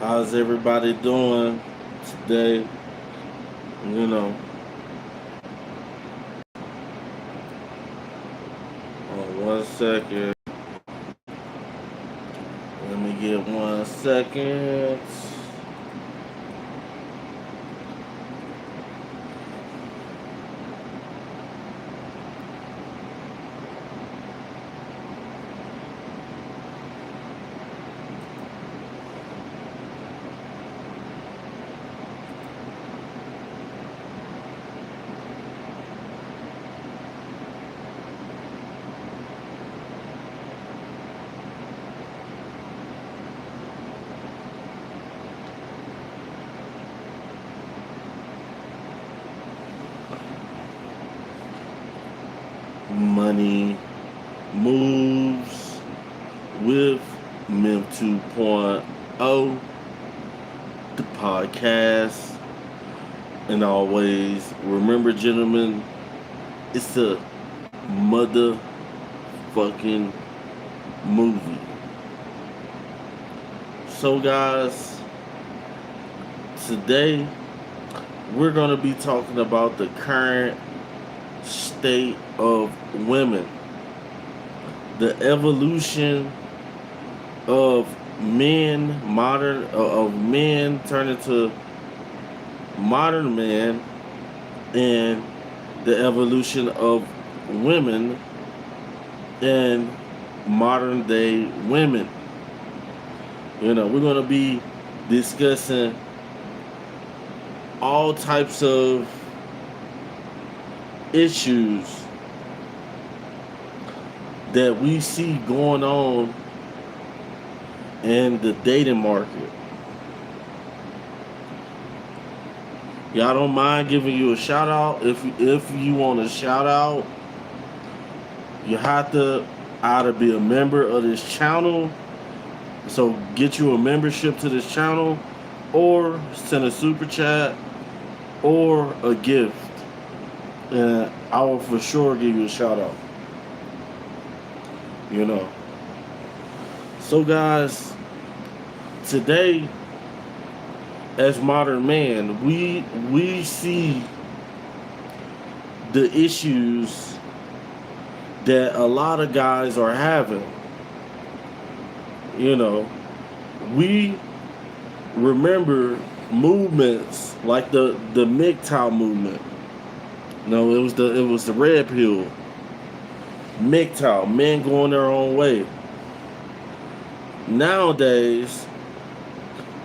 How's everybody doing today? You know, 1 second. Let me get 1 second. Money moves with Mem 2.0, the podcast. And always remember, gentlemen, it's a motherfucking movie. So, guys, today we're going to be talking about the current state of women, the evolution of men turning to modern men, and the evolution of women and modern day women. We're going to be discussing all types of issues that we see going on in the dating market. Y'all don't mind giving you a shout out. If you want a shout out, you have to either be a member of this channel, so get you a membership to this channel, or send a super chat or a gift, and I will for sure give you a shout out. So, guys, today, as modern man, we see the issues that a lot of guys are having. We remember movements like the MGTOW movement. No, it was the red pill. MGTOW, men going their own way. Nowadays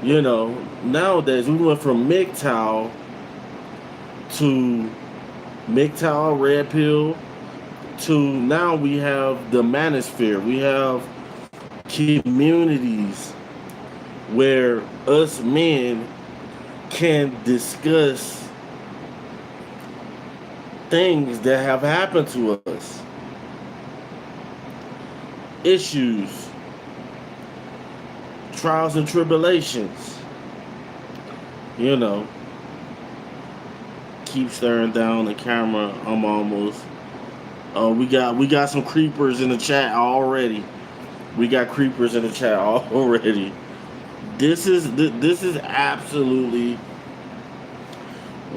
we went from MGTOW to MGTOW, red pill, to now we have the manosphere. We have communities where us men can discuss things that have happened to us, issues, trials and tribulations. Keep staring down the camera. I'm almost. We got some creepers in the chat already. This is absolutely.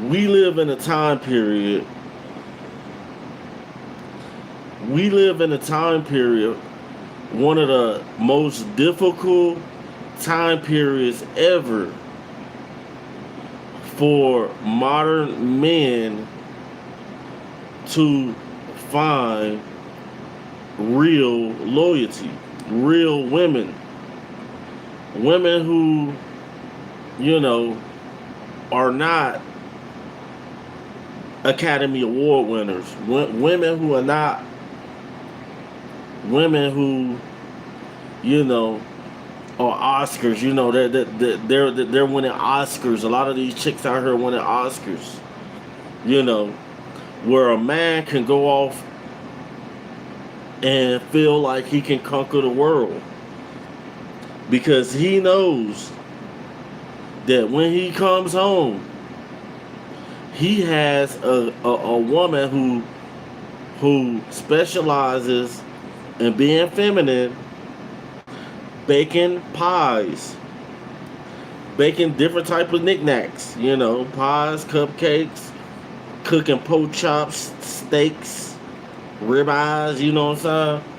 We live in a time period. One of the most difficult time periods ever for modern men to find real loyalty, real women who are not Academy Award winners, women who are not women who are Oscars. They're winning Oscars. A lot of these chicks out here winning Oscars. Where a man can go off and feel like he can conquer the world because he knows that when he comes home, he has a woman who specializes in being feminine, baking pies, baking different type of knickknacks. You know, pies, cupcakes, cooking pork chops, steaks, ribeyes. You know what I'm saying?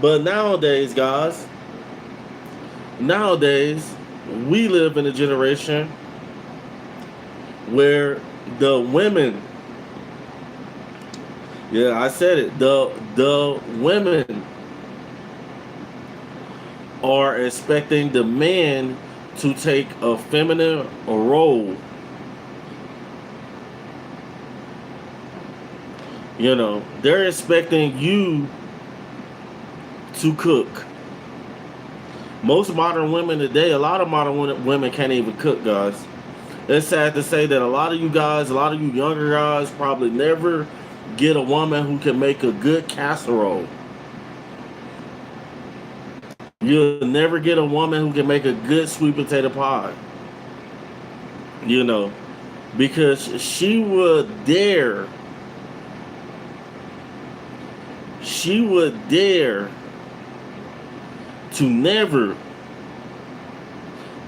But nowadays, we live in a generation where the women, yeah, I said it, the women are expecting the men to take a feminine role. You know, they're expecting you to cook. Most modern women today, a lot of modern women can't even cook, guys. It's sad to say that a lot of you guys, a lot of you younger guys, probably never get a woman who can make a good casserole. You'll never get a woman who can make a good sweet potato pie. You know, because she would dare to never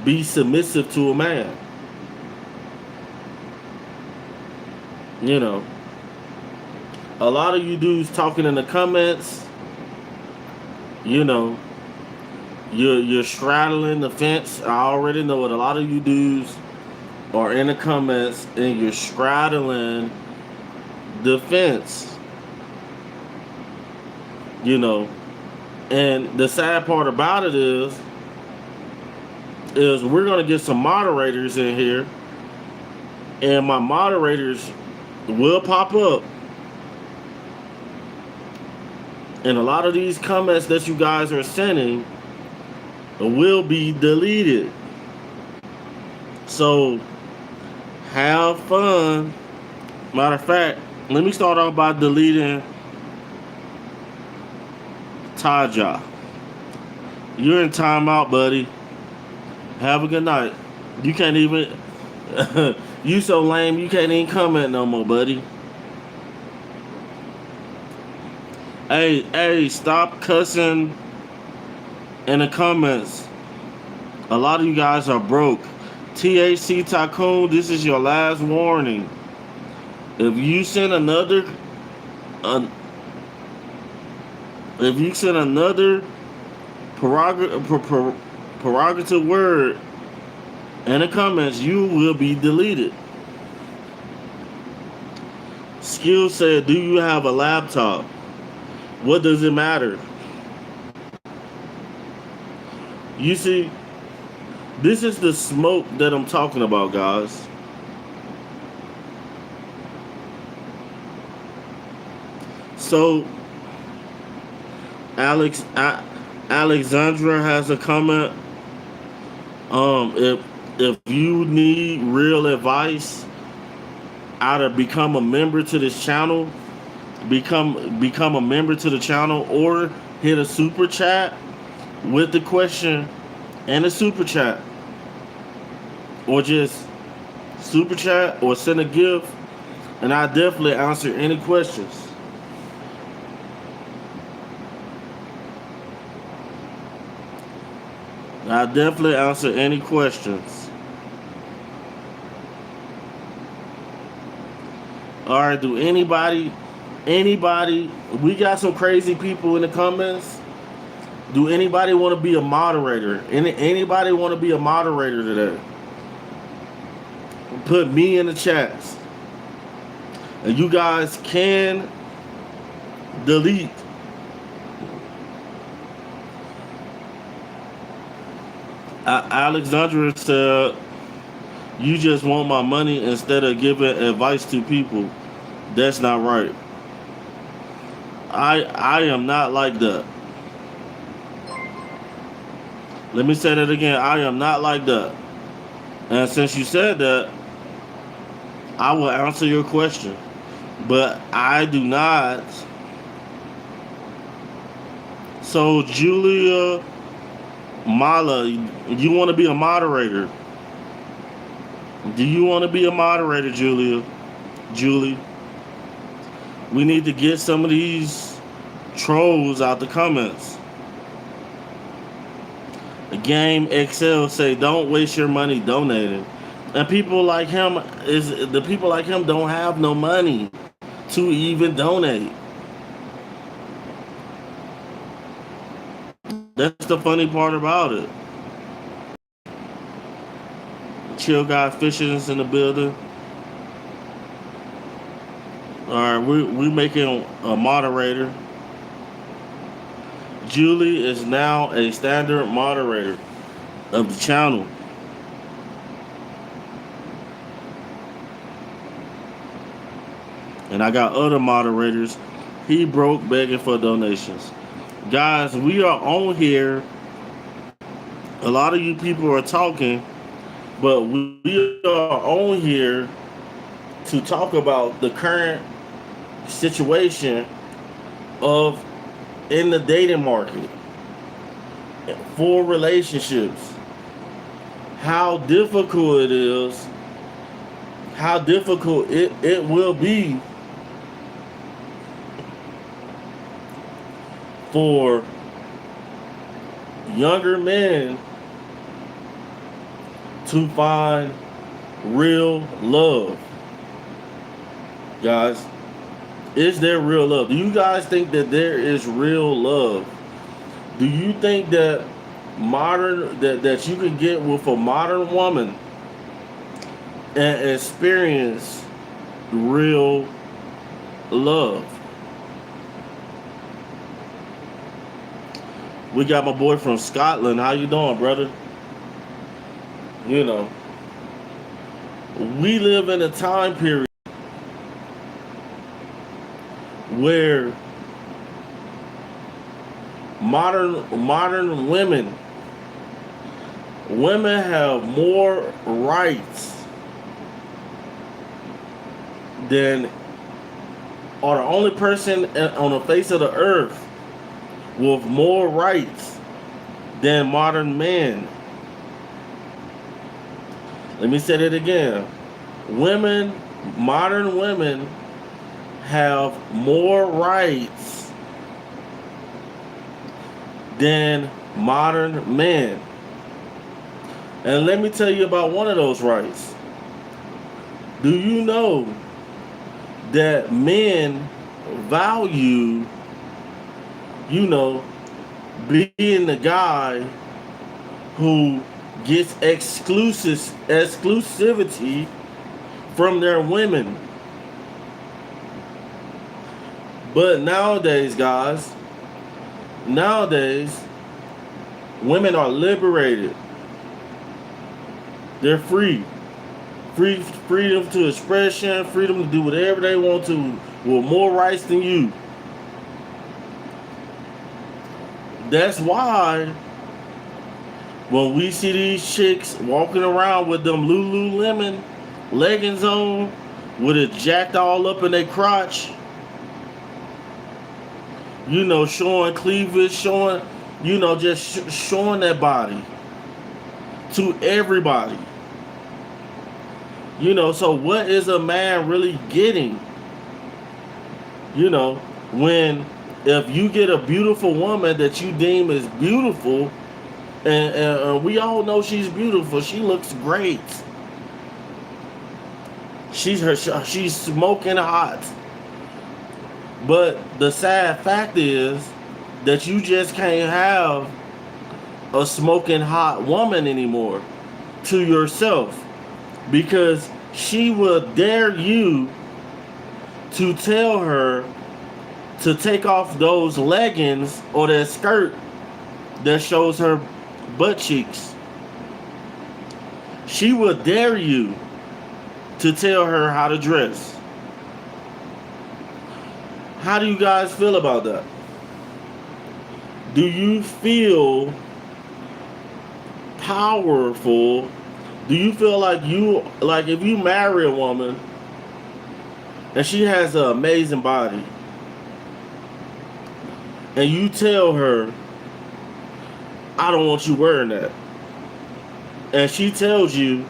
be submissive to a man. You know, a lot of you dudes talking in the comments, you know, you're straddling the fence. I already know it. A lot of you dudes are in the comments and you're straddling the fence. You know, and the sad part about it is we're gonna get some moderators in here, and my moderators will pop up, and a lot of these comments that you guys are sending will be deleted. So have fun. Matter of fact, let me start off by deleting Taja. You're in timeout, buddy. Have a good night. You can't even you so lame you can't even comment no more, buddy. Hey, stop cussing in the comments. A lot of you guys are broke. THC Tycoon, this is your last warning. If you send another prerogative word in the comments, you will be deleted. Skill said, do you have a laptop? What does it matter? You see, this is the smoke that I'm talking about, guys. So Alexandra has a comment. If you need real advice how to become a member to this channel, become a member to the channel, or hit a super chat with the question and a super chat, or just super chat or send a gift, and I definitely answer any questions. I definitely answer any questions. All right, do anybody, we got some crazy people in the comments. Do anybody want to be a moderator? Anybody want to be a moderator today? Put me in the chats. And you guys can delete. Alexandra said, you just want my money instead of giving advice to people. That's not right. I am not like that. Let me say that again. I am not like that. And since you said that, I will answer your question. But I do not. So Julia Mala, you want to be a moderator? Do you want to be a moderator, Julie? We need to get some of these trolls out the comments. Game Excel say don't waste your money donating. And people like him don't have no money to even donate. That's the funny part about it. Chill Guy Fishing's in the building. Alright, we making a moderator. Julie is now a standard moderator of the channel. And I got other moderators. He broke begging for donations. Guys, we are on here. A lot of you people are talking, but we are on here to talk about the current situation of in the dating market for relationships. How difficult it is, how difficult it will be for younger men to find real love. Guys, is there real love? Do you guys think that there is real love? Do you think that that you can get with a modern woman and experience real love? We got my boy from Scotland. How you doing, brother? You know, we live in a time period where modern women have more rights than, are the only person on the face of the earth with more rights than modern men. Let me say that again. Modern women have more rights than modern men. And let me tell you about one of those rights. Do you know that men value, being the guy who gets exclusivity from their women? But nowadays, guys, women are liberated. They're free. Freedom to expression, freedom to do whatever they want to with more rights than you. That's why when we see these chicks walking around with them Lululemon leggings on, with it jacked all up in their crotch, showing cleavage, showing that body to everybody. So what is a man really getting? If you get a beautiful woman that you deem as beautiful, and we all know she's beautiful, she looks great. She's smoking hot. But the sad fact is that you just can't have a smoking hot woman anymore to yourself, because she will dare you to tell her to take off those leggings or that skirt that shows her butt cheeks. She will dare you to tell her how to dress. How do you guys feel about that? Do you feel powerful? Do you feel like if you marry a woman and she has an amazing body, and you tell her, I don't want you wearing that, and she tells you,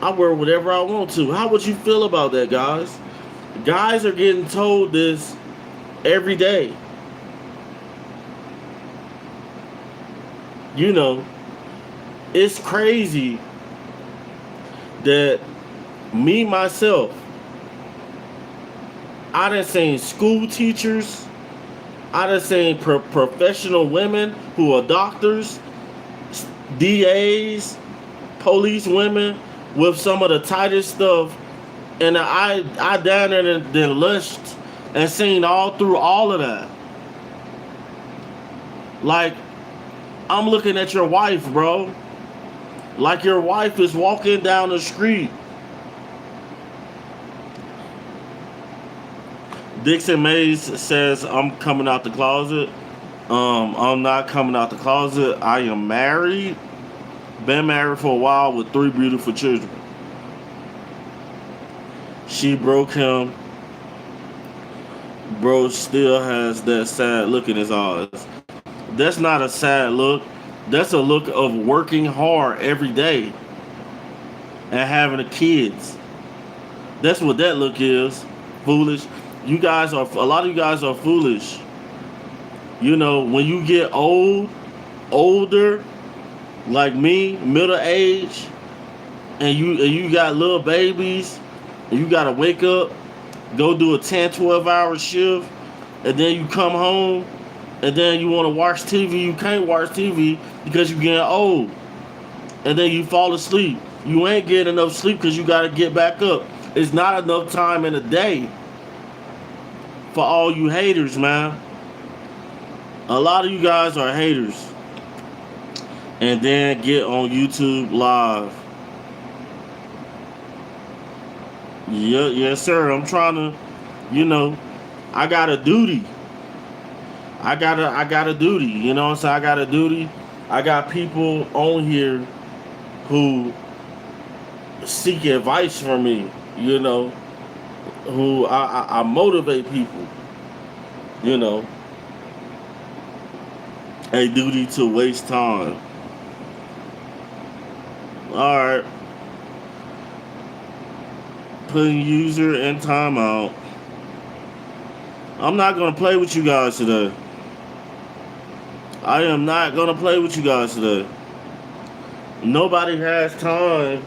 I wear whatever I want to, how would you feel about that, guys? Guys are getting told this every day. You know, it's crazy that me myself, I done seen school teachers, I done seen professional women who are doctors, DAs, police women with some of the tightest stuff, and I down there and lushed and seen all through all of that. Like, I'm looking at your wife, bro. Like your wife is walking down the street. Dixon Mays says, I'm coming out the closet. I'm not coming out the closet. I am married. Been married for a while with 3 beautiful children. She broke him. Bro still has that sad look in his eyes. That's not a sad look. That's a look of working hard every day and having the kids. That's what that look is. Foolish. You guys are, a lot of you guys are foolish. You know, when you get older, like me, middle age, and you got little babies, and you gotta wake up, go do a 10, 12-hour shift, and then you come home, and then you want to watch TV. You can't watch TV because you're getting old. And then you fall asleep. You ain't getting enough sleep because you got to get back up. It's not enough time in a day for all you haters, man. A lot of you guys are haters. And then get on YouTube Live. Yeah, yes, sir. I'm trying to, I got a duty. I got a duty, you know what I'm saying? I got a duty. I got people on here who seek advice from me, who I motivate people, A duty to waste time. Alright. Putting user in timeout. I'm not gonna play with you guys today. I am not gonna play with you guys today. Nobody has time.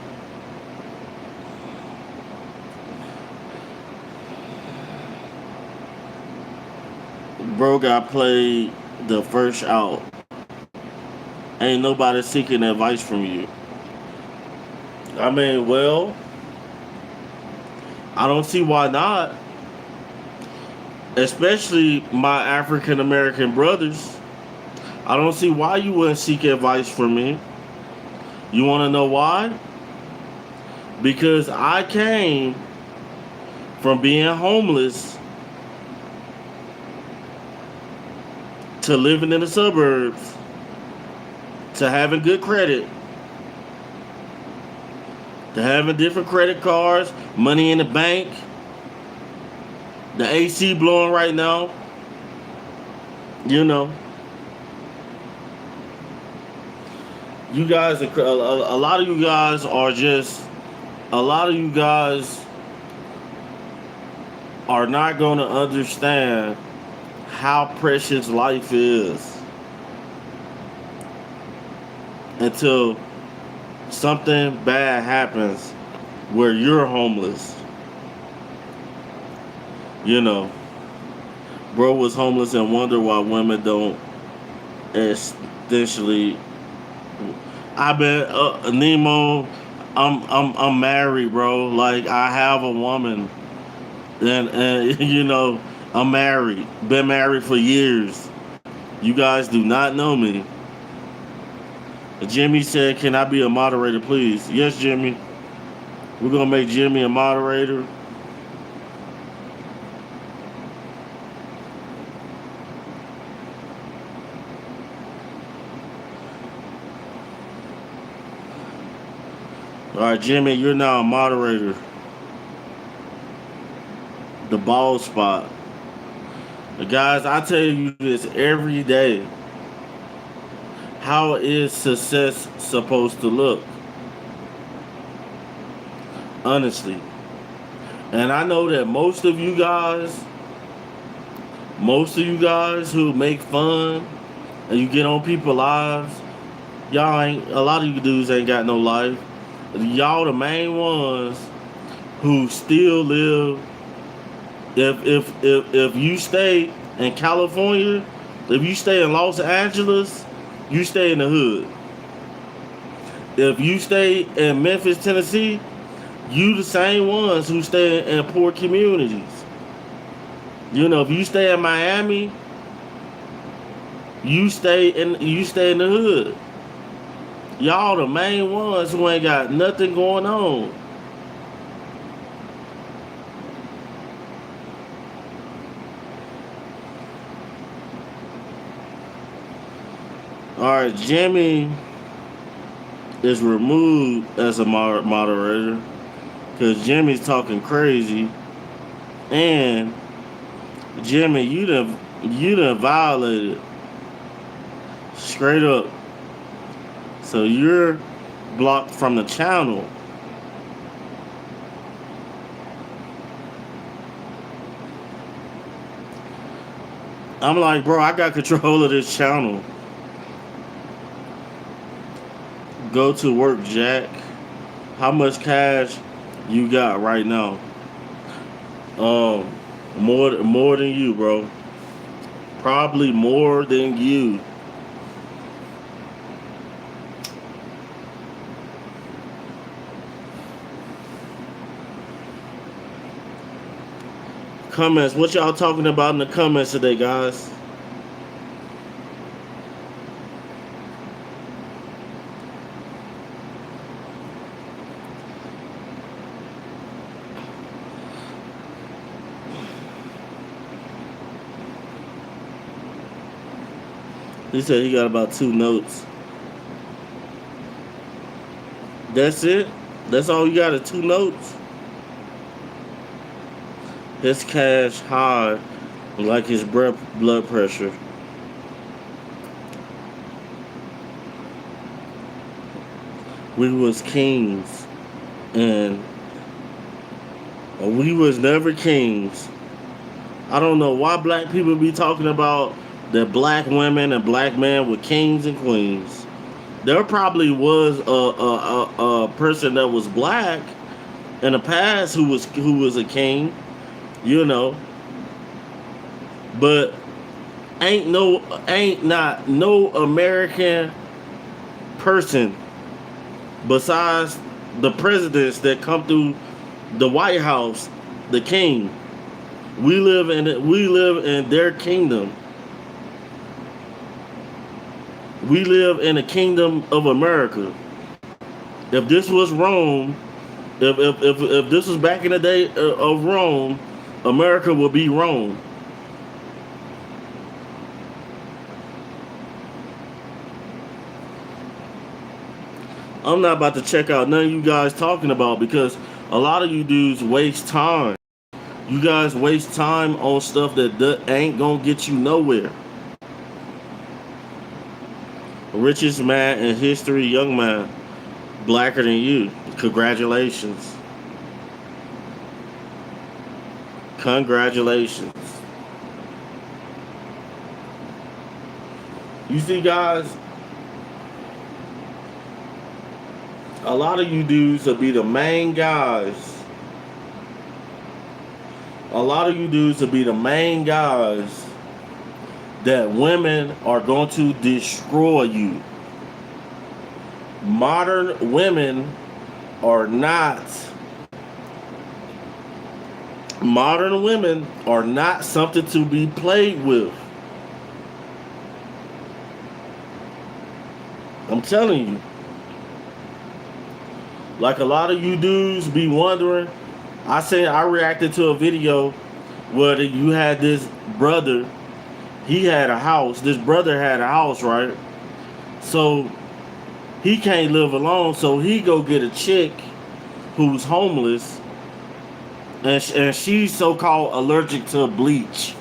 Bro got played the first out. Ain't nobody seeking advice from you. I mean, well, I don't see why not. Especially my African American brothers. I don't see why you wouldn't seek advice from me. You want to know why? Because I came from being homeless to living in the suburbs to having good credit to having different credit cards, money in the bank, the AC blowing right now. You guys, a lot of you guys are just, a lot of you guys are not going to understand how precious life is until something bad happens where you're homeless. Bro was homeless and wonder why women don't essentially. I've been Nemo. I'm married, bro. Like, I have a woman, and I'm married. Been married for years. You guys do not know me. Jimmy said, "Can I be a moderator, please?" Yes, Jimmy. We're gonna make Jimmy a moderator. All right, Jimmy, you're now a moderator. The ball spot. Guys, I tell you this every day. How is success supposed to look? Honestly. And I know that most of you guys who make fun and you get on people's lives Y'all ain't, a lot of you dudes ain't got no life. Y'all the main ones who still live. If you stay in California, if you stay in Los Angeles, you stay in the hood. If you stay in Memphis, Tennessee, you the same ones who stay in poor communities. You know, if you stay in Miami, you stay in the hood. Y'all the main ones who ain't got nothing going on. All right, Jimmy is removed as a moderator because Jimmy's talking crazy, and Jimmy, you done violated straight up. So you're blocked from the channel. I'm like, bro, I got control of this channel. Go to work, Jack. How much cash you got right now? More than you, bro. Probably more than you. Comments. What y'all talking about in the comments today, guys? He said he got about 2 notes. That's it? That's all you got is 2 notes? His cash high like his blood pressure. We was kings, and we was never kings. I don't know why black people be talking about that black women and black men were kings and queens. There probably was a person that was black in the past who was a king, you know. But ain't not no American person besides the presidents that come through the White House, the king. We live in their kingdom. We live in the kingdom of America. If this was Rome, if this was back in the day of Rome, America would be Rome. I'm not about to check out none of you guys talking about, because a lot of you dudes waste time. You guys waste time on stuff that ain't gonna get you nowhere. Richest man in history, young man, blacker than you. Congratulations. Congratulations. You see, guys, a lot of you dudes will be the main guys. A lot of you dudes will be the main guys that women are going to destroy you. Modern women are not. Modern women are not something to be played with. I'm telling you. Like a lot of you dudes be wondering. I reacted to a video where you had this brother. He had a house. This brother had a house, right? So he can't live alone. So he go get a chick who's homeless, and she's so-called allergic to bleach.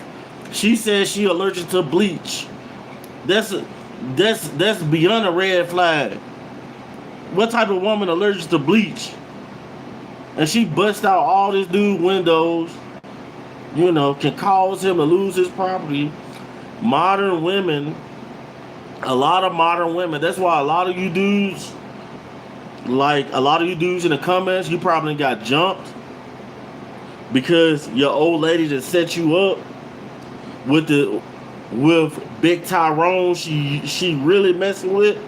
She says she allergic to bleach. That's beyond a red flag. What type of woman allergic to bleach? And she bust out all this dude windows, can cause him to lose his property. Modern women A lot of modern women. That's why a lot of you dudes, like a lot of you dudes in the comments, you probably got jumped because your old lady that set you up with the with Big Tyrone. She really messing with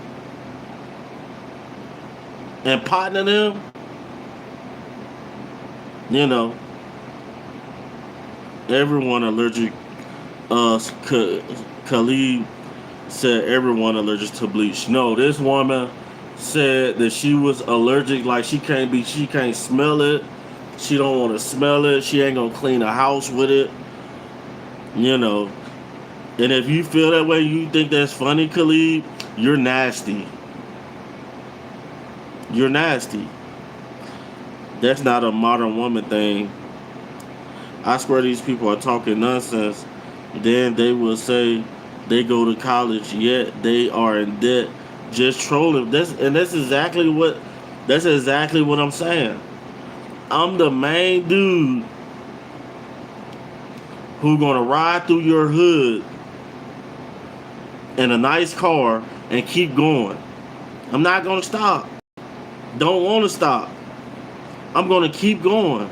and partnering them. You know, everyone allergic. Khalid said everyone allergic to bleach. No, this woman said that she was allergic, like she can't smell it. She don't want to smell it. She ain't gonna clean the house with it. You know. And if you feel that way, you think that's funny, Khalid, you're nasty. You're nasty. That's not a modern woman thing. I swear these people are talking nonsense. Then they will say they go to college, yet they are in debt, just trolling. That's exactly what I'm saying. I'm the main dude who gonna ride through your hood in a nice car and keep going. I'm not gonna stop. Don't want to stop. I'm gonna keep going.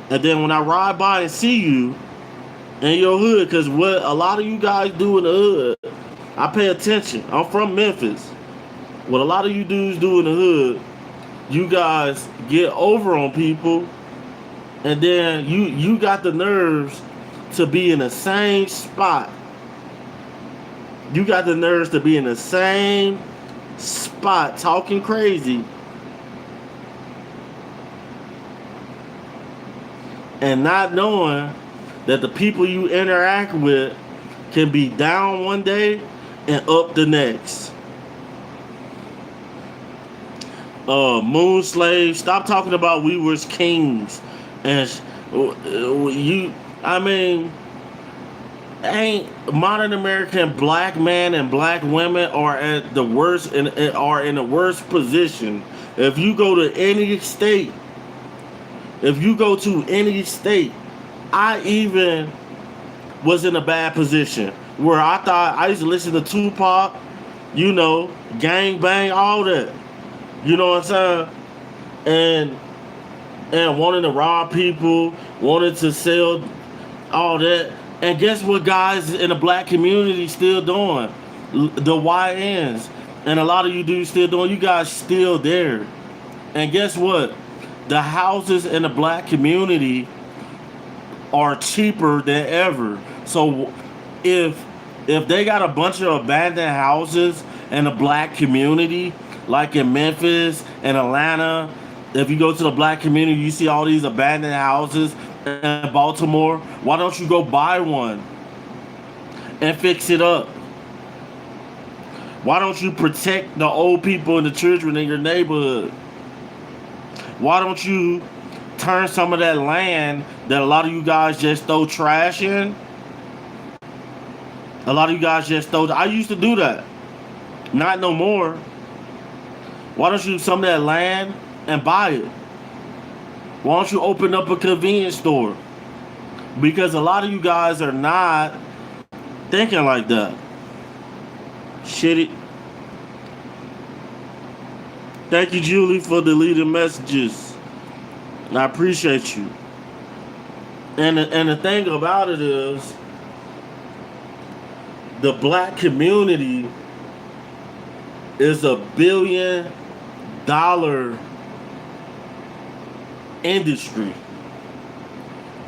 And then when I ride by and see you in your hood, because what a lot of you guys do in the hood, I pay attention. I'm from Memphis. What a lot of you dudes do in the hood, you guys get over on people, and then you got the nerves to be in the same spot. You got the nerves to be in the same spot talking crazy and not knowing that the people you interact with can be down one day and up the next. Moon Slave, stop talking about we was kings. And ain't modern American black men and black women are at the worst and are in the worst position. If you go to any state, I even was in a bad position where I thought I used to listen to Tupac, gang bang, all that. You know what I'm saying? And wanting to rob people, wanted to sell all that. And guess what guys in the black community still doing? The YNs. And a lot of you dudes still doing, you guys still there. And guess what? The houses in the black community are cheaper than ever. So if they got a bunch of abandoned houses in the black community, like in Memphis and Atlanta, if you go to the black community, you see all these abandoned houses in Baltimore. Why don't you go buy one and fix it up? Why don't you protect the old people and the children in your neighborhood? Why don't you turn some of that land that a lot of you guys just throw trash in? A lot of you guys just throw. I used to do that. Not no more. Why don't you do some of that land and buy it? Why don't you open up a convenience store? Because a lot of you guys are not thinking like that. Shitty. Thank you, Julie, for deleting messages. I appreciate you. And the thing about it is, the black community is $1 billion industry.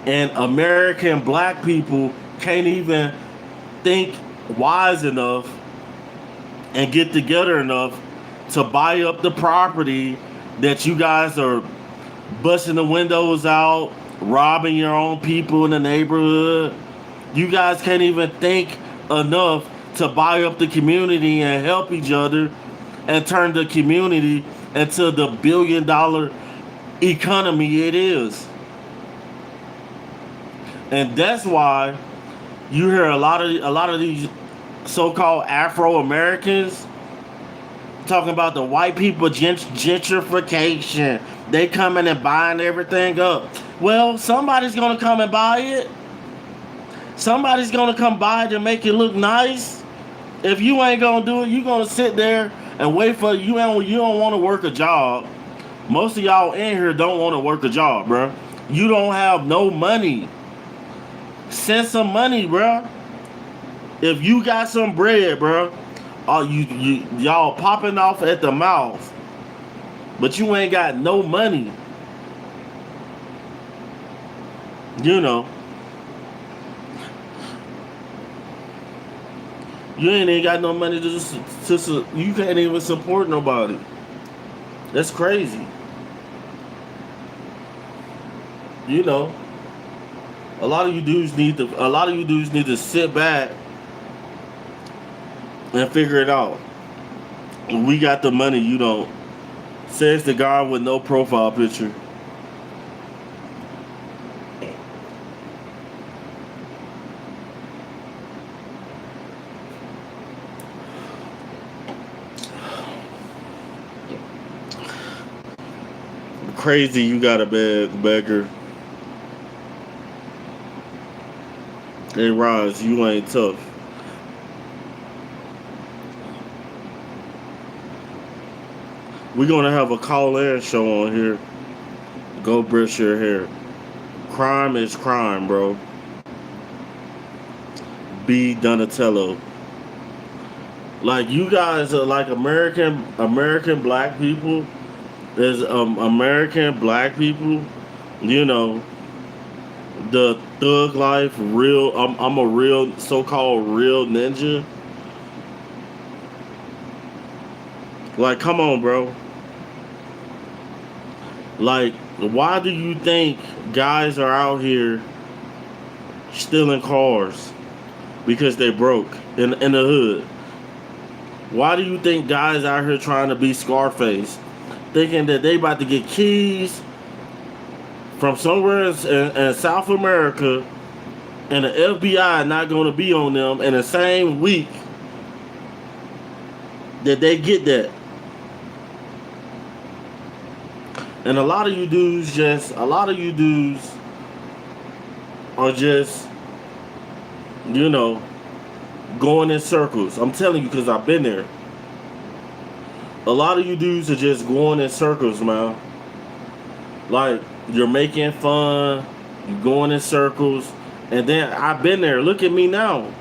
And American black people can't even think wise enough and get together enough to buy up the property that you guys are busting the windows out, robbing your own people in the neighborhood. You guys can't even think enough to buy up the community and help each other and turn the community into the $1 billion economy it is. And that's why you hear a lot of these so-called Afro-Americans talking about the white people gentrification. They coming and buying everything up. Well, somebody's gonna come and buy it. Somebody's gonna come by to make it look nice. If you ain't gonna do it, you gonna sit there and wait for you don't want to work a job. Most of y'all in here don't want to work a job, bro. You don't have no money. Send some money, bro. If you got some bread, bro, y'all popping off at the mouth, but you ain't got no money. You know, you ain't even got no money to you can't even support nobody. That's crazy. You know, a lot of you dudes need to sit back and figure it out. We got the money, you don't. Says the guy with no profile picture. Crazy, you got a beggar. Hey, Roz, you ain't tough. We're gonna have a call-in show on here. Go brush your hair. Crime is crime, bro. B. Donatello. Like, you guys are like American black people. There's American black people, you know, the thug life, real. I'm a real so-called real ninja. Like, come on, bro. Like, why do you think guys are out here stealing cars? Because they broke in the hood. Why do you think guys out here trying to be Scarface? Thinking that they about to get keys from somewhere in South America, and the FBI not going to be on them in the same week that they get that. And a lot of you dudes are just, you know, going in circles. I'm telling you, because I've been there. A lot of you dudes are just going in circles, man. Like, you're making fun, you're going in circles, and then I've been there. Look at me now.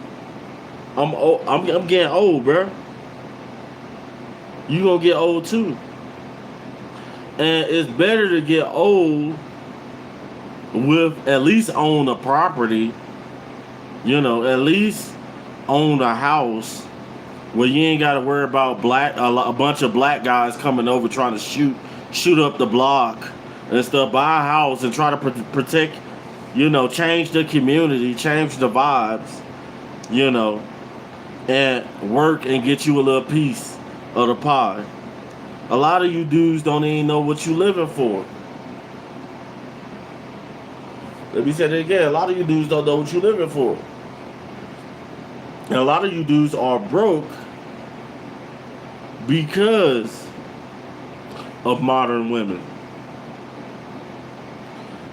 I'm old, I'm getting old, bro. You gonna get old too. And it's better to get old with at least own a property, you know, at least own a house where you ain't got to worry about a bunch of black guys coming over trying to shoot up the block and stuff. Buy a house and try to protect, you know, change the community, change the vibes, you know, and work and get you a little piece of the pie. A lot of you dudes don't even know what you living for. Let me say that again. A lot of you dudes don't know what you living for. And a lot of you dudes are broke because of modern women.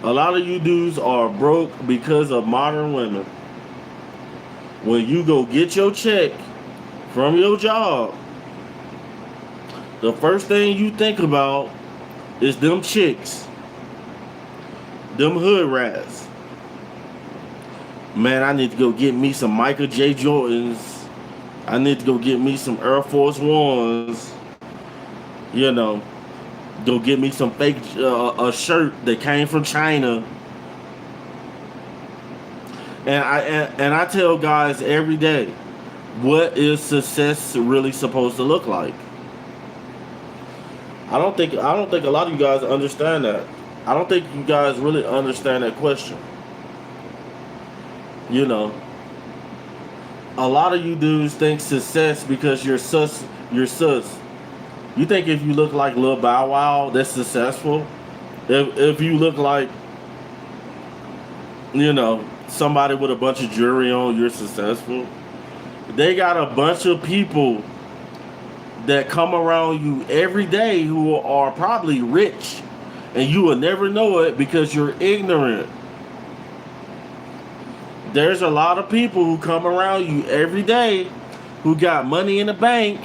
A lot of you dudes are broke because of modern women. When you go get your check from your job, the first thing you think about is them chicks. Them hood rats. Man, I need to go get me some Michael J. Jordans. I need to go get me some Air Force Ones. You know, go get me some fake a shirt that came from China. And I tell guys every day, what is success really supposed to look like? I don't think a lot of you guys understand that. I don't think you guys really understand that question. You know, a lot of you dudes think success because you're sus. You think if you look like Lil Bow Wow, that's successful? If you look like, you know, somebody with a bunch of jewelry on, you're successful? They got a bunch of people that come around you every day who are probably rich, and you will never know it because you're ignorant. There's a lot of people who come around you every day who got money in the bank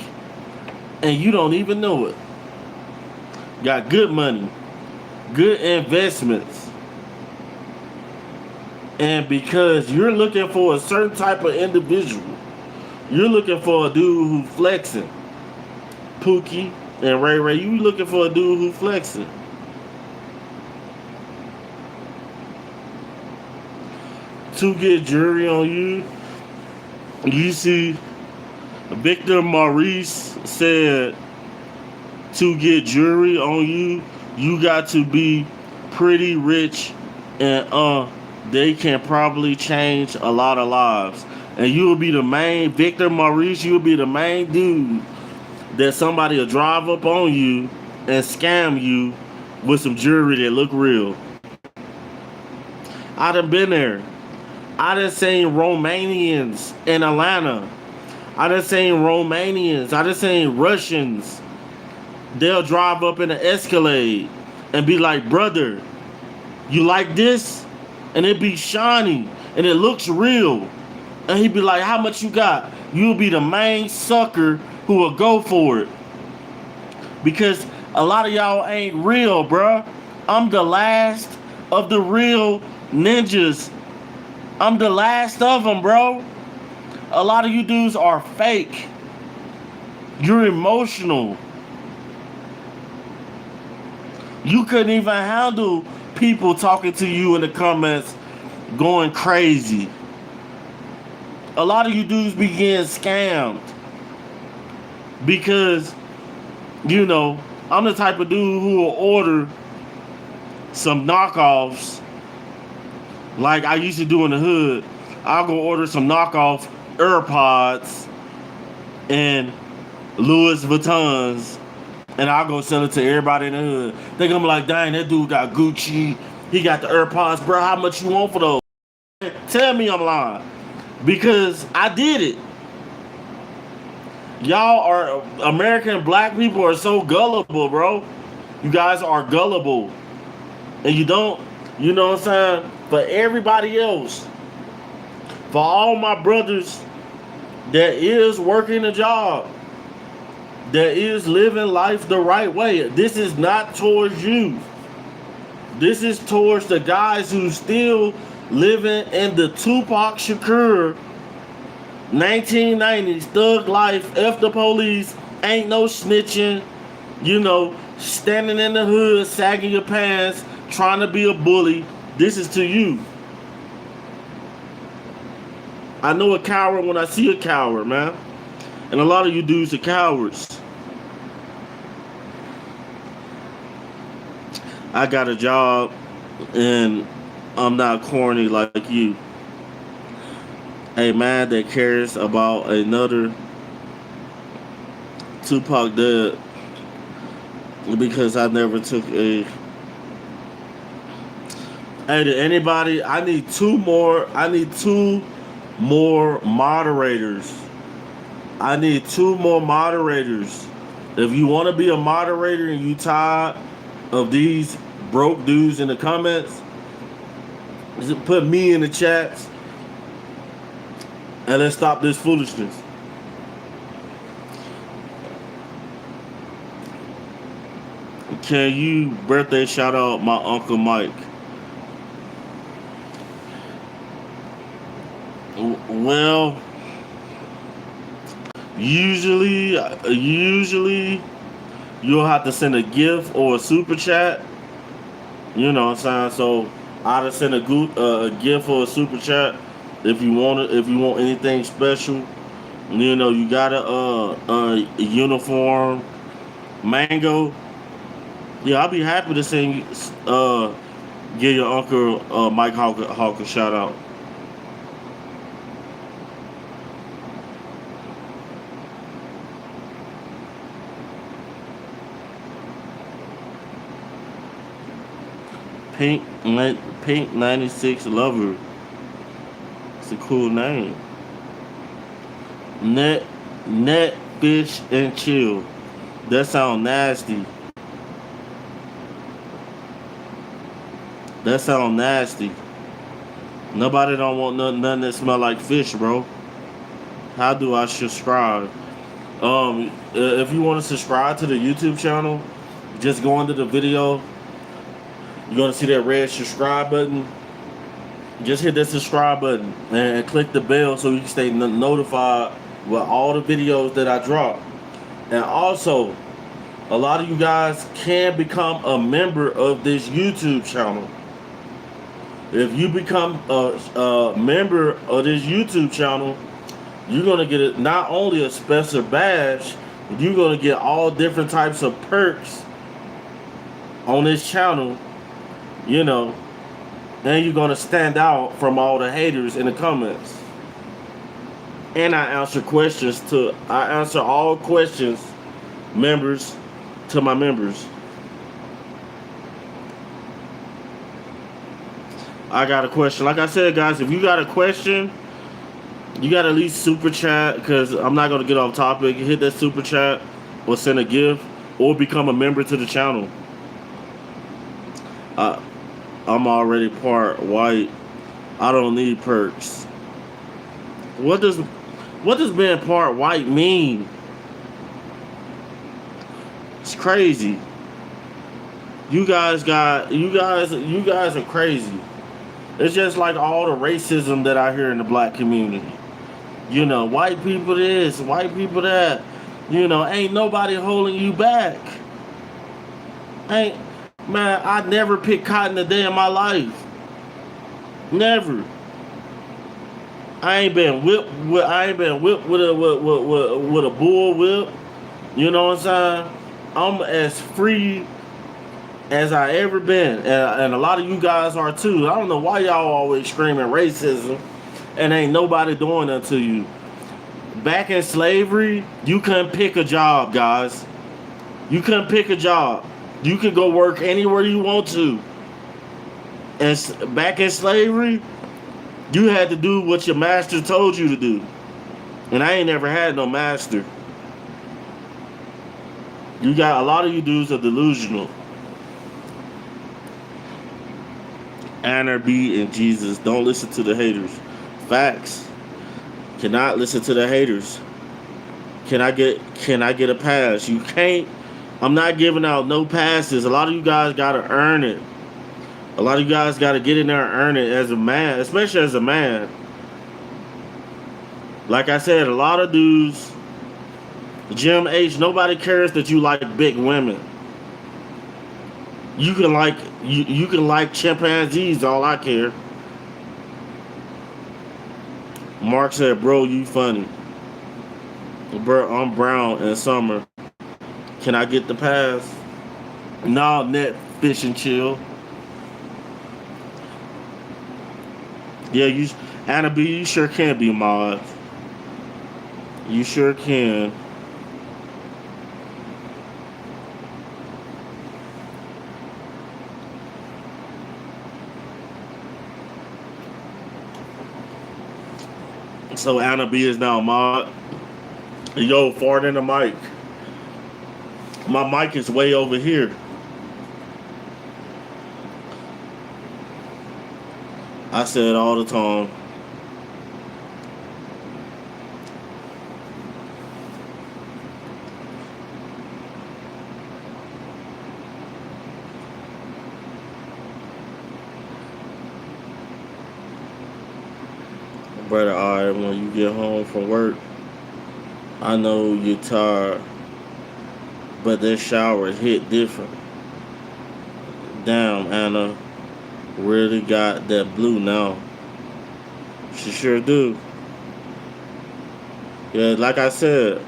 and you don't even know it. Got good money, good investments. And because you're looking for a certain type of individual, you're looking for a dude who flexing. Pookie and Ray Ray, you looking for a dude who flexing. To get jury on you, you see Victor Maurice said to get jury on you, you got to be pretty rich and they can probably change a lot of lives. And you'll be the main, Victor Maurice, you'll be the main dude that somebody will drive up on you and scam you with some jewelry that look real. I done been there. I done seen Romanians in Atlanta. I done seen Romanians. I done seen Russians. They'll drive up in an Escalade and be like, brother, you like this? And it be shiny and it looks real. And he'd be like, how much you got? You'll be the main sucker who will go for it. Because a lot of y'all ain't real, bruh. I'm the last of the real ninjas. I'm the last of them, bro. A lot of you dudes are fake. You're emotional. You couldn't even handle people talking to you in the comments going crazy. A lot of you dudes be getting scammed. Because, you know, I'm the type of dude who will order some knockoffs like I used to do in the hood. I'll go order some knockoff AirPods and Louis Vuittons, and I'll go sell it to everybody in the hood. They're gonna be like, dang, that dude got Gucci. He got the AirPods, bro. How much you want for those? Tell me I'm lying. Because I did it. Y'all are, American black people are so gullible, bro. You guys are gullible. And you don't, you know what I'm saying? For everybody else, for all my brothers that is working a job, that is living life the right way, this is not towards you. This is towards the guys who still living in the Tupac Shakur 1990s thug life, F the police, ain't no snitching, you know, standing in the hood, sagging your pants, trying to be a bully. This is to you. I know a coward when I see a coward, man. And a lot of you dudes are cowards. I got a job and I'm not corny like you. A man that cares about another Tupac dead because I never took a. Hey, to anybody, I need two more moderators. I need two more moderators. If you want to be a moderator and you tired of these broke dudes in the comments, just put me in the chats and let's stop this foolishness. Can you birthday shout out my Uncle Mike? Well, usually you'll have to send a gift or a super chat. You know what I'm saying? So I'd send a gift or a super chat if you want it. If you want anything special, you know, you got a uniform, mango. Yeah, I'll be happy to send give your uncle Mike Hawk a shout out. Pink 96 Lover. It's a cool name. Net Fish and Chill. That sound nasty. That sound nasty. Nobody don't want nothing that smell like fish, bro. How do I subscribe? If you want to subscribe to the YouTube channel, just go under the video. You're gonna see that red subscribe button. Just hit that subscribe button and click the bell so you can stay notified with all the videos that I drop. And also, a lot of you guys can become a member of this YouTube channel. If you become a member of this YouTube channel, you're gonna get not only a special badge, but you're gonna get all different types of perks on this channel, you know, and you're gonna stand out from all the haters in the comments. And I answer all questions, members, to my members. I got a question. Like I said, guys, if you got a question, you got to at least super chat, because I'm not going to get off topic. Hit that super chat or send a gift or become a member to the channel. I'm already part white. I don't need perks. What does being part white mean? It's crazy. You guys are crazy. It's just like all the racism that I hear in the black community. You know, white people this, white people that. You know, ain't nobody holding you back. Man, I never picked cotton a day in my life. Never. I ain't been whipped with a bull whip. You know what I'm saying? I'm as free as I ever been, and a lot of you guys are too. I don't know why y'all always screaming racism, and ain't nobody doing that to you. Back in slavery, you couldn't pick a job, guys. You couldn't pick a job. You could go work anywhere you want to. And back in slavery, you had to do what your master told you to do. And I ain't never had no master. You got a lot of you dudes are delusional. Anarchy and Jesus. Don't listen to the haters. Facts. Cannot listen to the haters. Can I get a pass? You can't. I'm not giving out no passes. A lot of you guys gotta earn it. A lot of you guys gotta get in there and earn it as a man, especially as a man. Like I said, a lot of dudes, Jim H, nobody cares that you like big women. You can like chimpanzees, all I care. Mark said, bro, you funny. Bro, I'm brown in summer. Can I get the pass? Nah, net fish and chill. Yeah, Anna B, you sure can be mod. You sure can. So Anna B is now mod. Yo, fart in the mic. My mic is way over here. I say it all the time. Brother, alright, when you get home from work, I know you're tired, but that shower hit different. Damn, Anna really got that blue now. She sure do. Yeah, like I said,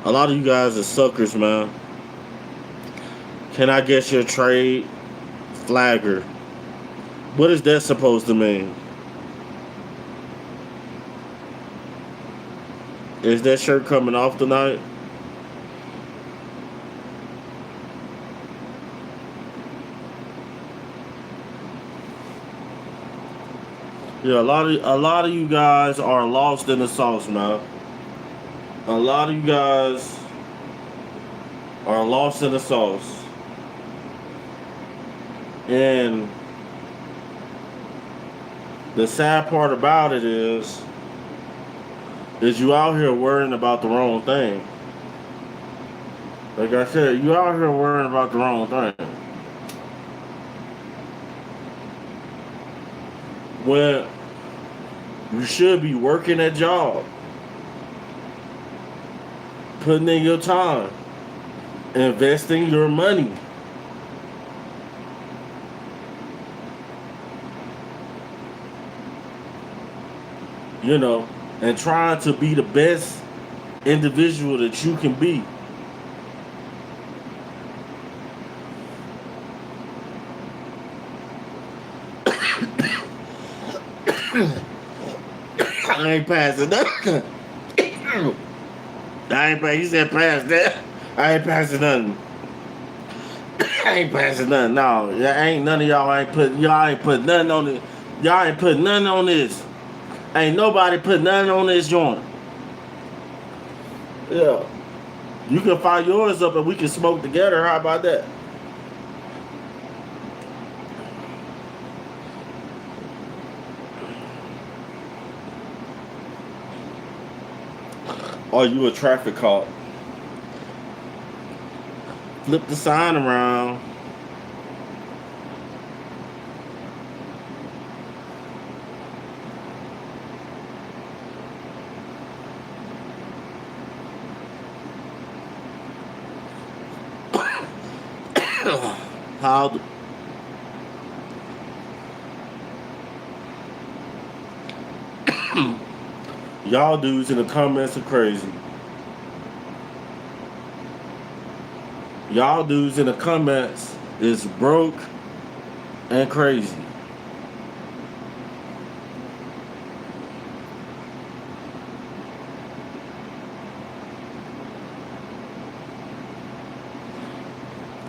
a lot of you guys are suckers, man. Can I guess your trade? Flagger. What is that supposed to mean? Is that shirt coming off tonight? Yeah, a lot of you guys are lost in the sauce, man. A lot of you guys are lost in the sauce. And The sad part about it is you out here worrying about the wrong thing. Like I said, you out here worrying about the wrong thing. When you should be working that job, putting in your time, investing your money. You know, and trying to be the best individual that you can be. I ain't passing nothing. I ain't pass. You said pass that. I ain't passing nothing. I ain't passing nothing. No, ain't none of y'all ain't put nothing on it. Y'all ain't put nothing on this. Ain't nobody put nothing on this joint. Yeah. You can fire yours up and we can smoke together. How about that? Are you a traffic cop? Flip the sign around. How y'all dudes in the comments are crazy. Y'all dudes in the comments is broke and crazy.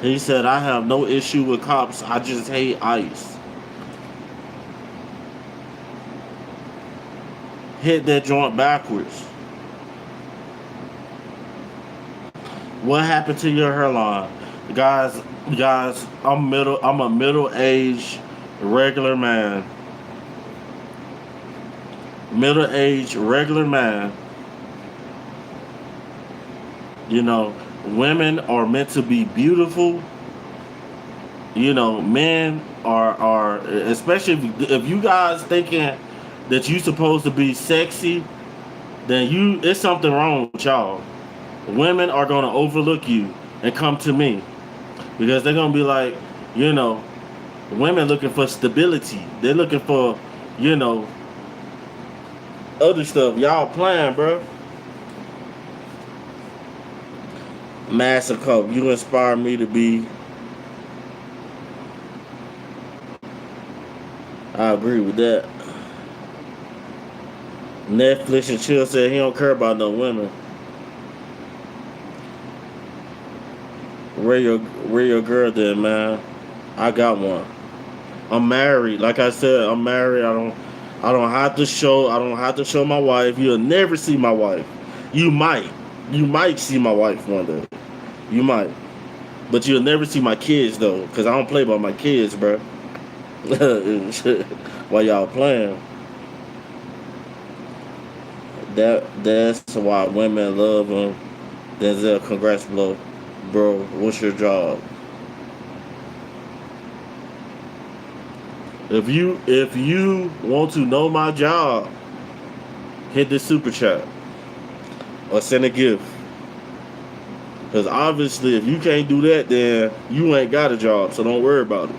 He said, I have no issue with cops. I just hate ICE. Hit that joint backwards. What happened to your hairline? Guys, I'm a middle-aged regular man. Middle-aged regular man. You know, women are meant to be beautiful. You know, men are especially if you guys thinking that you supposed to be sexy, then it's something wrong with y'all. Women are gonna overlook you and come to me because they're gonna be like, you know, women looking for stability. They're looking for, you know, other stuff. Y'all playing, bro. Massive Cup, you inspire me to be. I agree with that. Netflix and Chill said he don't care about no women. Where your girl then, man? I got one. I'm married. Like I said, I'm married. I don't have to show my wife. You'll never see my wife. You might. You might see my wife one day. You might. But you'll never see my kids though, cause I don't play about my kids, bro. While y'all playing. That's why women love him. Denzel, congrats, bro. What's your job? If you want to know my job, hit the super chat or send a gift. Because obviously, if you can't do that, then you ain't got a job. So don't worry about it.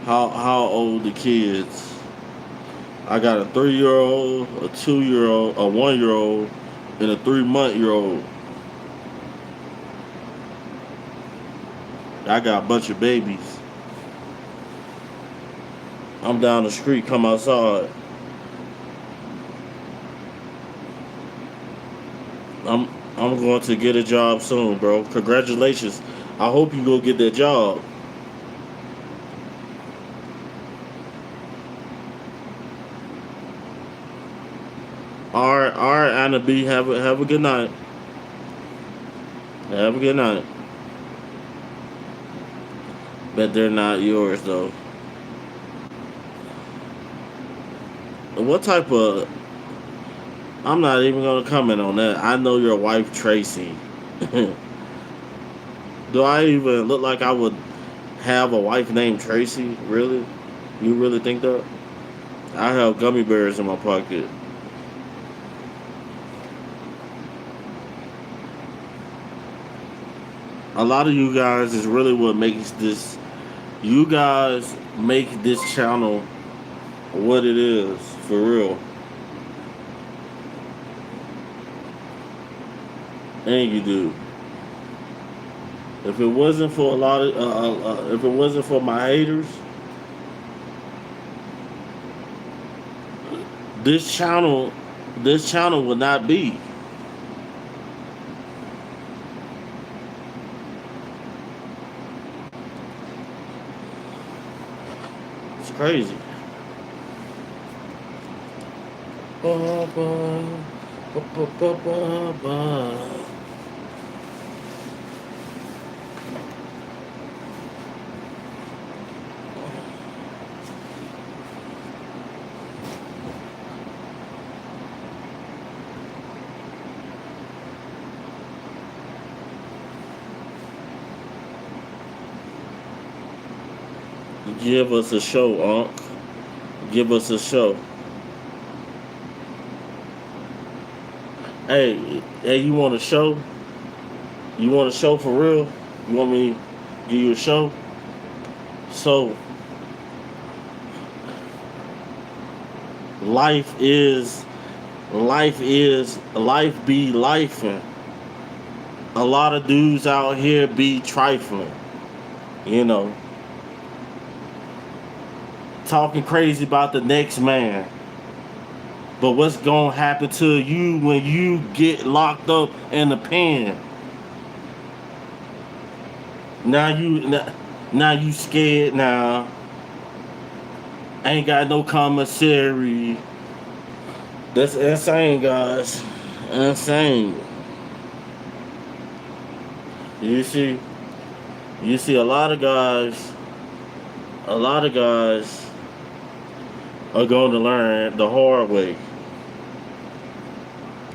How old the kids? I got a 3-year-old, a 2-year-old, a 1-year-old, and a 3-month-year-old. I got a bunch of babies. I'm down the street, come outside. I'm I'm going to get a job soon, bro. Congratulations. I hope you go get that job. All right. all right, Anna B. Have a good night. Have a good night. Bet they're not yours though. What type of? I'm not even gonna comment on that. I know your wife Tracy. Do I even look like I would have a wife named Tracy? Really? You really think that? I have gummy bears in my pocket. A lot of you guys is really what makes this. You guys make this channel what it is for real. And you do. If it wasn't for a lot of, if it wasn't for my haters, this channel, this channel would not be. It's crazy. Ba, ba, ba, ba, ba, ba, ba. Give us a show, Unc. Give us a show. Hey, you want a show? You want a show for real? You want me to give you a show? So, life is, life be lifing. A lot of dudes out here be trifling, you know, talking crazy about the next man. But what's gonna happen to you when you get locked up in the pen? Now you scared now. Ain't got no commissary. That's insane, guys. Insane. You see, a lot of guys, are going to learn the hard way.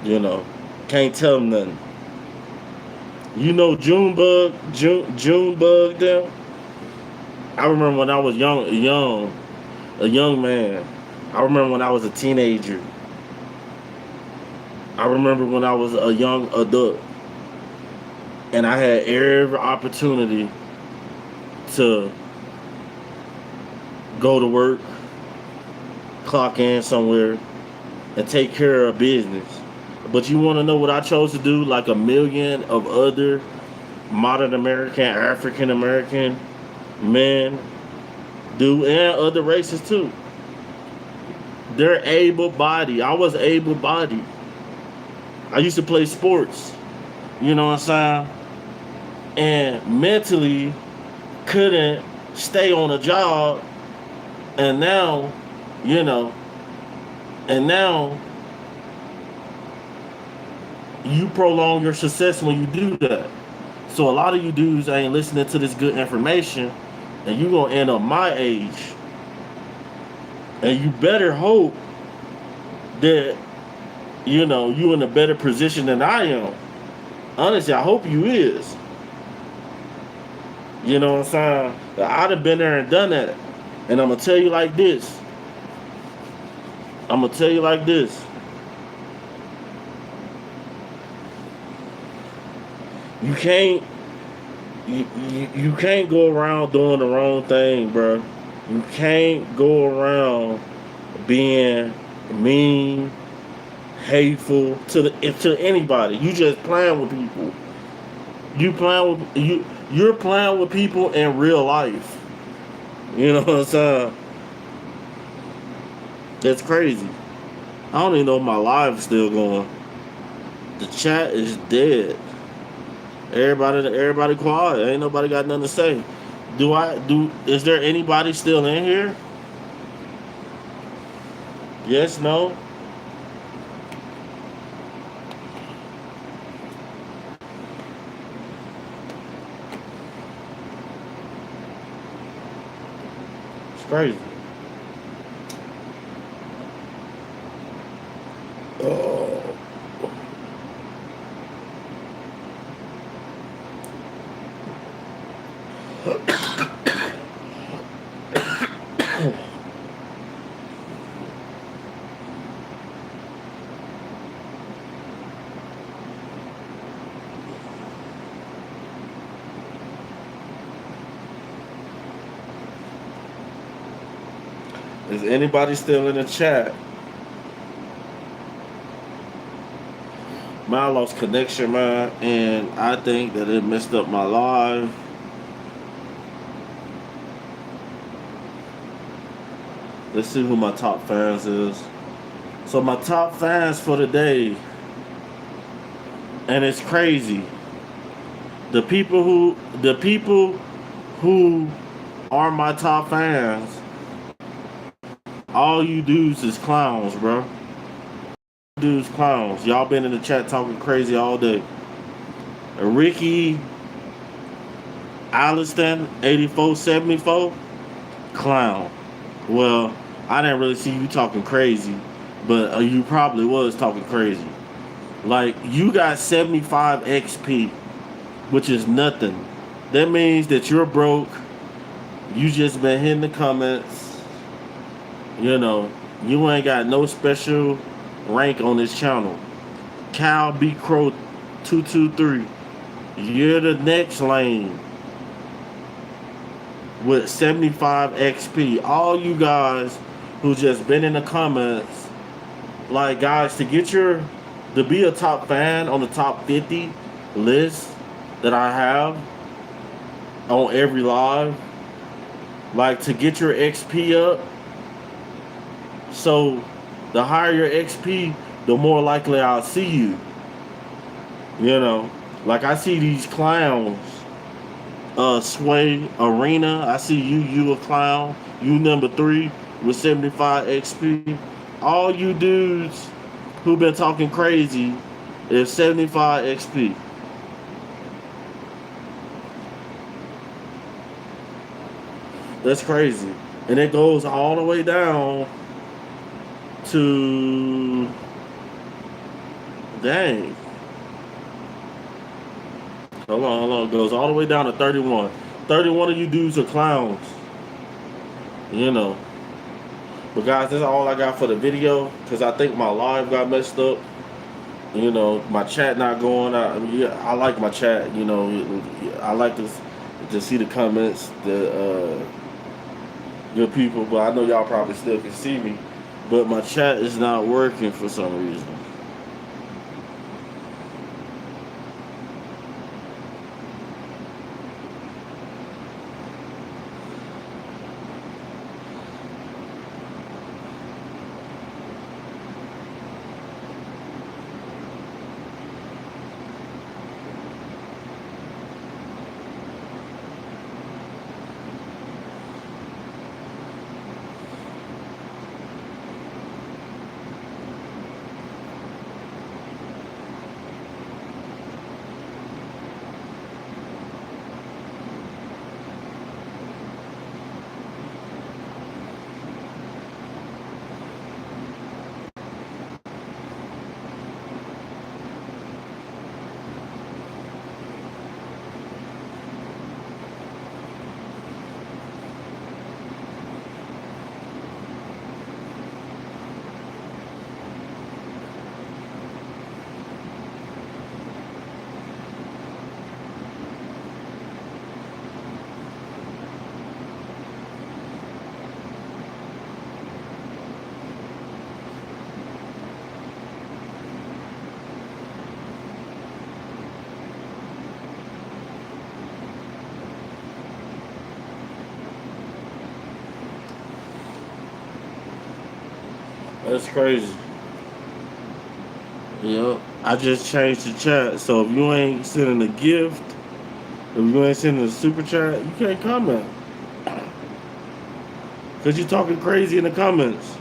You know, can't tell them nothing. You know Junebug them. I remember when I was a young man. I remember when I was a teenager. I remember when I was a young adult. And I had every opportunity to go to work, clock in somewhere, and take care of business. But you want to know what I chose to do? Like a million of other modern American, African American men do, and other races too. They're able-bodied. I was able-bodied. I used to play sports. You know what I'm saying? And mentally couldn't stay on a job. And now, you know, and now you prolong your success when you do that. So a lot of you dudes ain't listening to this good information, and you gonna end up my age. And you better hope that, you know, you in a better position than I am. Honestly, I hope you is. You know what I'm saying? I'd have been there and done that. And I'm gonna tell you like this. You can't you can't go around doing the wrong thing, bro. You can't go around being mean, hateful to anybody. You just playing with people. You're playing with people in real life. You know what I'm saying? That's crazy. I don't even know if my live's still going. The chat is dead. Everybody quiet. Ain't nobody got nothing to say. Is there anybody still in here? Yes, no? crazy. Oh. Is anybody still in the chat? Man, I lost connection, man, and I think that it messed up my live. Let's see who my top fans is. So my top fans for the day, and it's crazy. The people who are my top fans, all you dudes is clowns, bro. Dudes clowns. Y'all been in the chat talking crazy all day. Ricky Alliston 8474 clown. Well, I didn't really see you talking crazy, but you probably was talking crazy. Like, you got 75 XP, which is nothing. That means that you're broke. You just been hitting the comments. You know, you ain't got no special rank on this channel. Cal B Crow 223. You're the next lane with 75 XP. All you guys who just been in the comments, like, guys, to be a top fan on the top 50 list that I have on every live, like, to get your XP up. So the higher your XP, the more likely I'll see you. You know, like, I see these clowns. Sway Arena, I see you a clown. You number 3 with 75 XP. All you dudes who been talking crazy is 75 XP. That's crazy. And it goes all the way down to, dang. Hold on. It goes all the way down to 31. 31 of you dudes are clowns. You know. But guys, that's all I got for the video, because I think my live got messed up. You know, my chat not going. I like my chat. You know, I like to see the comments, the good people. But I know y'all probably still can see me. But my chat is not working for some reason. That's crazy. Yeah, I just changed the chat. So if you ain't sending a gift, if you ain't sending a super chat, you can't comment. Because you're talking crazy in the comments.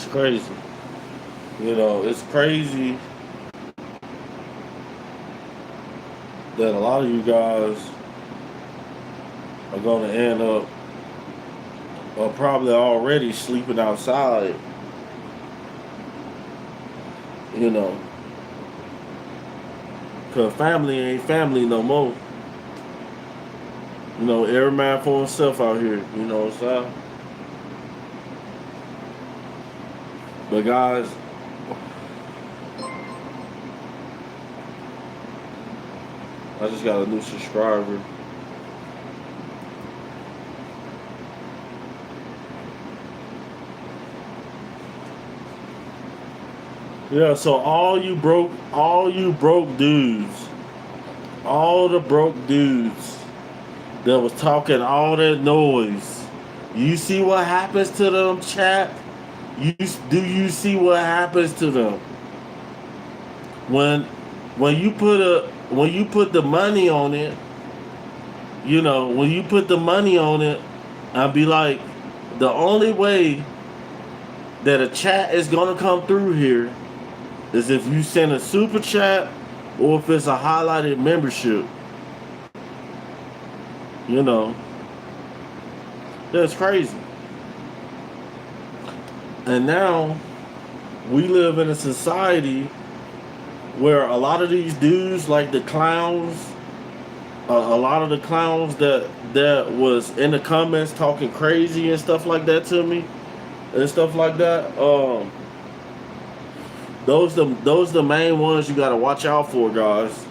crazy. It's crazy that a lot of you guys are going to end up or probably already sleeping outside, you know, because family ain't family no more. Every man for himself out here, you know what I'm saying? But guys, I just got a new subscriber. Yeah, so all you broke dudes, all the broke dudes that was talking all that noise, you see what happens to them, chat? Do you see what happens to them when you put the money on it? When you put the money on it, I'd be like, the only way that a chat is gonna come through here is if you send a super chat or if it's a highlighted membership. That's crazy. And now we live in a society where a lot of these dudes, like the clowns, a lot of the clowns that was in the comments talking crazy and stuff like that to me and stuff like that, those the main ones you gotta watch out for, guys.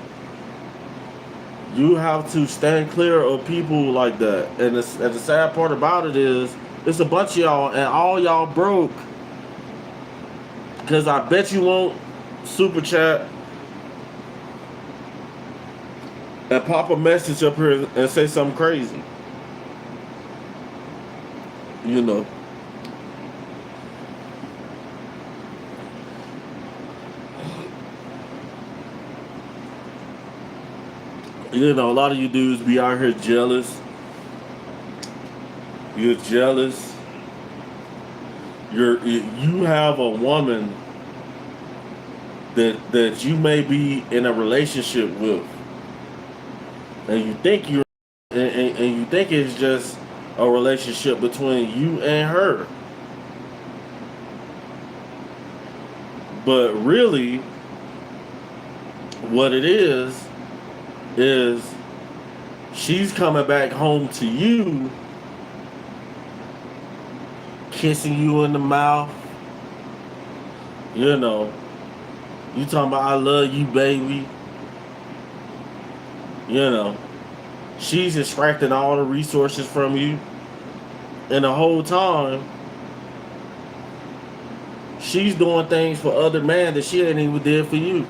You have to stand clear of people like that. And the sad part about it is, it's a bunch of y'all, and all y'all broke. Because I bet you won't super chat and pop a message up here and say something crazy. A lot of you dudes be out here jealous. You're jealous. You have a woman that you may be in a relationship with, and you think you think it's just a relationship between you and her, but really, what it is she's coming back home to you, kissing you in the mouth. You talking about, I love you, baby. She's extracting all the resources from you. And the whole time, she's doing things for other men that she ain't even did for you.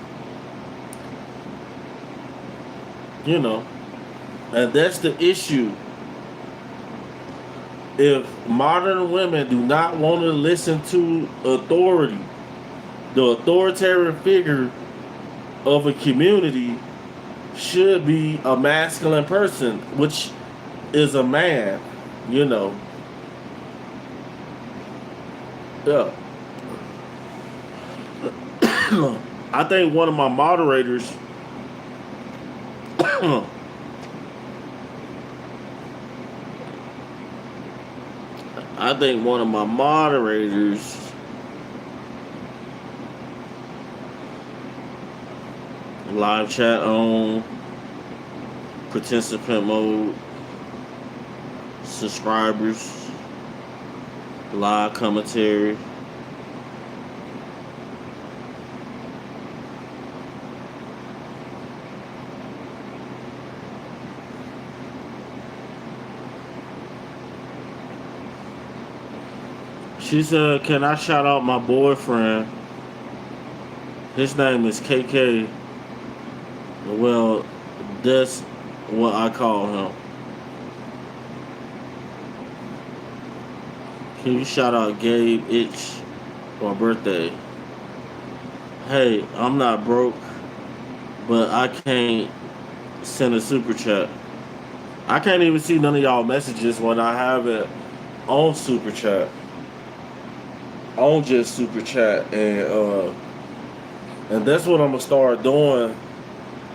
And that's the issue. If modern women do not want to listen to authority, the authoritarian figure of a community should be a masculine person, which is a man, Yeah. I think one of my moderators live chat on, participant mode, subscribers, live commentary. She said, can I shout out my boyfriend? His name is KK. Well, that's what I call him. Can you shout out Gabe Itch for my birthday? Hey, I'm not broke, but I can't send a super chat. I can't even see none of y'all messages when I have it on super chat. on just super chat, and that's what I'm gonna start doing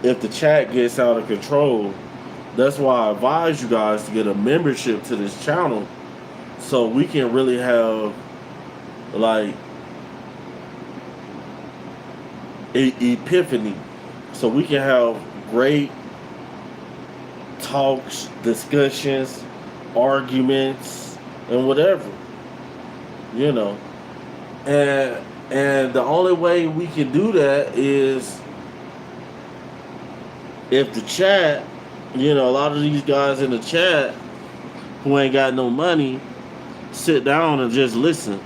if the chat gets out of control. That's why I advise you guys to get a membership to this channel so we can really have like epiphany, so we can have great talks, discussions, arguments, and whatever, you know. And the only way we can do that is if the chat, you know, a lot of these guys in the chat who ain't got no money sit down and just listen.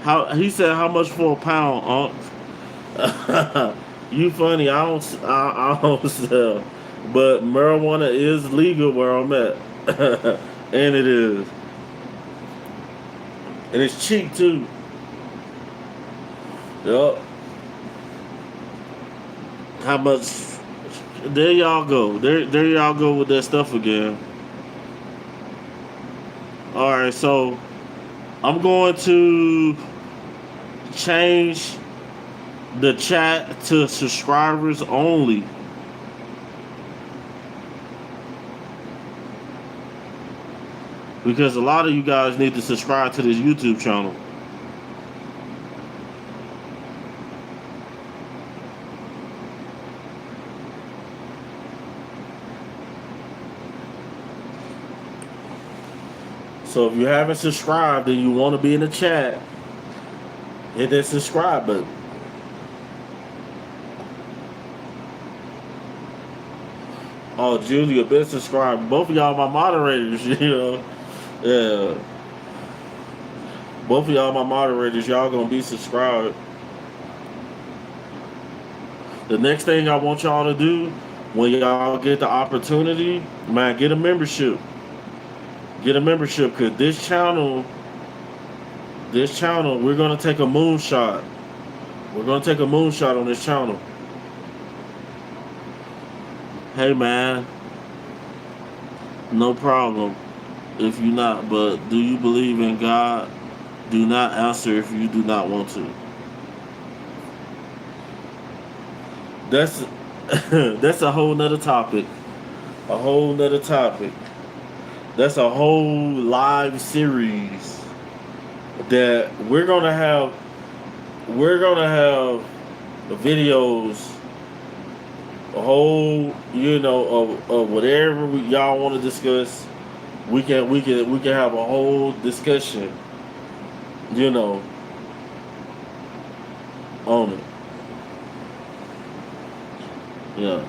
How he said, how much for a pound, Unc? You funny. I don't sell, but marijuana is legal where I'm at, and it is, and it's cheap too. Yup. How much? There y'all go. There y'all go with that stuff again. All right, so I'm going to change the chat to subscribers only. Because a lot of you guys need to subscribe to this YouTube channel. So if you haven't subscribed and you want to be in the chat, hit that subscribe button. Oh, Julia, been subscribed. Both of y'all my moderators, you know. Yeah. Both of y'all my moderators. Y'all gonna be subscribed. The next thing I want y'all to do when y'all get the opportunity, man, get a membership. Get a membership, because this channel, we're gonna take a moonshot. We're gonna take a moonshot on this channel. Hey man, no problem if you're not, but do you believe in God? Do not answer if you do not want to. That's that's a whole nother topic. A whole nother topic. That's a whole live series that we're gonna have. We're gonna have videos, a whole, you know, of whatever y'all want to discuss. We can have a whole discussion, you know, on it. Yeah,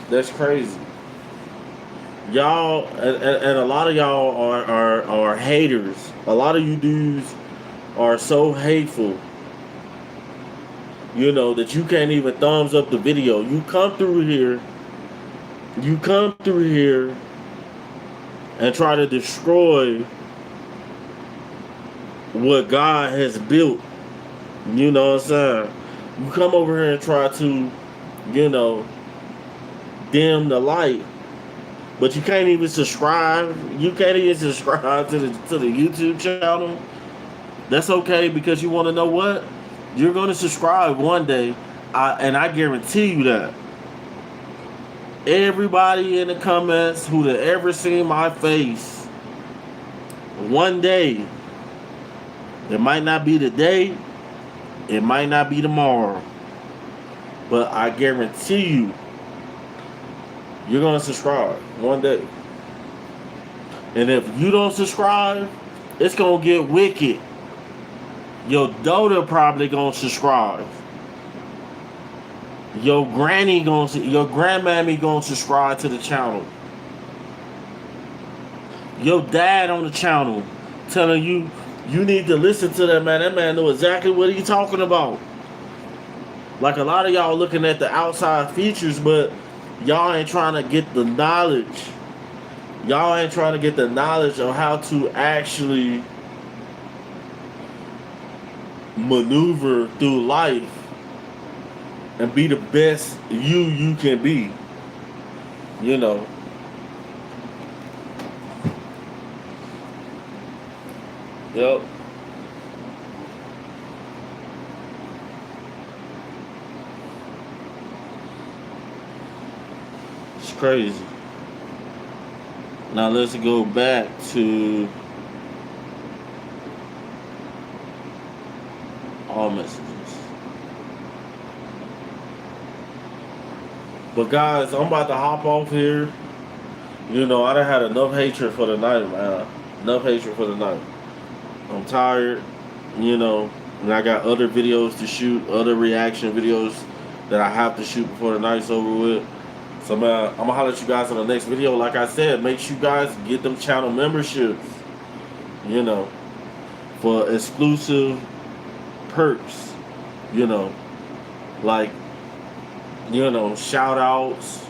that's crazy. Y'all, and a lot of y'all are haters. A lot of you dudes are so hateful, you know, that you can't even thumbs up the video. You come through here and try to destroy what God has built. You know what I'm saying? You come over here and try to, you know, dim the light. But you can't even subscribe. You can't even subscribe to the YouTube channel. That's okay, because you want to know what? You're going to subscribe one day, and I guarantee you that. Everybody in the comments who'd have ever seen my face, one day, it might not be today, it might not be tomorrow, but I guarantee you, you're going to subscribe one day. And if you don't subscribe, it's going to get wicked. Your daughter probably going to subscribe. Your grandmammy going to subscribe to the channel. Your dad on the channel telling you, you need to listen to that man. That man know exactly what he's talking about. Like, a lot of y'all looking at the outside features, but y'all ain't trying to get the knowledge. Y'all ain't trying to get the knowledge of how to actually maneuver through life and be the best you can be. You know. Yep. It's crazy. Now let's go back to all messages. But guys, I'm about to hop off here. You know, I done had enough hatred for the night, man. Enough hatred for the night. I'm tired, you know, and I got other videos to shoot, other reaction videos that I have to shoot before the night's over with. So man, I'm gonna holler at you guys on the next video. Like I said, make sure you guys get them channel memberships, you know, for exclusive perks, you know, like, you know, shout outs,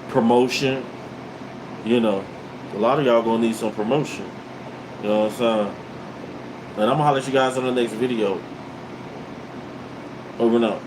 promotion, you know. A lot of y'all gonna need some promotion. You know what I'm saying? And I'm gonna holler at you guys on the next video. Over and out.